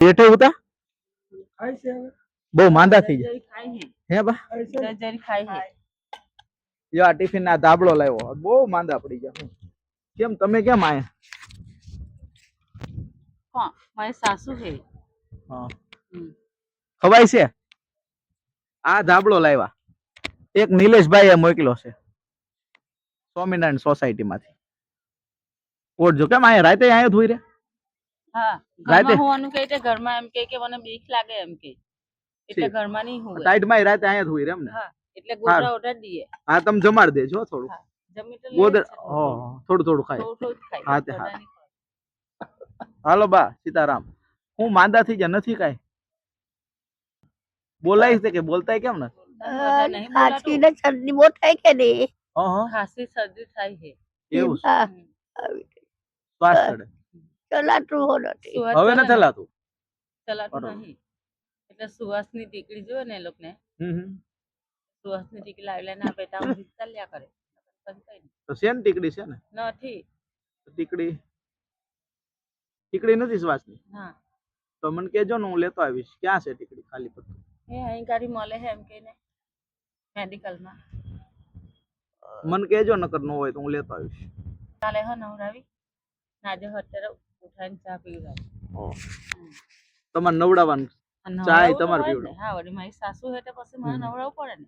પેટે ઉતા બહુ માંદા થઈ ગયા હે બા યો આ ટિફિન ના ધાબળો લાવ્યો બહુ માંદા પડી ગયા કેમ તમે કેમ આયા કોણ મારી સાસુ છે હા ખવાય છે આ ધાબળો લાવ્યા એક નિલેશભાઈ એ મોકલ્યો છે સ્વામિનારાયણ સોસાયટી માંથી ઓઢજો કેમ આયા રાતે આયા ધોઈ રે હા ઘરમાં હોવાનું કે ઘરમાં એમ કે મને બીક લાગે એમ કે એટલે ઘરમાં નહીં હું ટાઈટ માં રાતે આયા ધોઈ રે એમ ને હા એટલે ગોદરા ઓઢા દઈએ હા તમે જમાડ દેજો થોડું જમી તો ગોદરા થોડું થોડું ખાય હા તે હા હાલો બા સીતારામ હું માંદા થઈ ગયા નથી કાઈ બોલાય છે કે બોલતાય કેમ ને ખાંસી ને શરદી બહુ થાય કે નહીં ખાંસી શરદી થાય છે એવું શ્વાસ ચડે ચલાતું નથી હવે નથી ચલાતું ચલાતું નહીં એટલે સુવાસની ટીકડી જોવે ને એ લોકોને સુવાસની ટીકડી લાવી લઈને આપે તો આમ ચાલ્યા કરે તો શેન ટીકડી છે ને નથી ટીકડી ટીકડી નથી શ્વાસની હા તો મને કેજો ને હું લેતો આવીશ ક્યાં છે ટીકડી ખાલી પત્તું એ અહીં ગાડી મળે છે એમ કે ને મેડિકલમાં મને કેજો નકર ન હોય તો હું લેતો આવીશ કાલે હો નવરાવી આજે અત્યારે ઉઠાઈને ચા પીવડાવી તમારે નવડાવવાનું ચા તમારે પીવડાવ હા વળી મારી સાસુ હે તો પછી મારે નવડાવવું પડે ને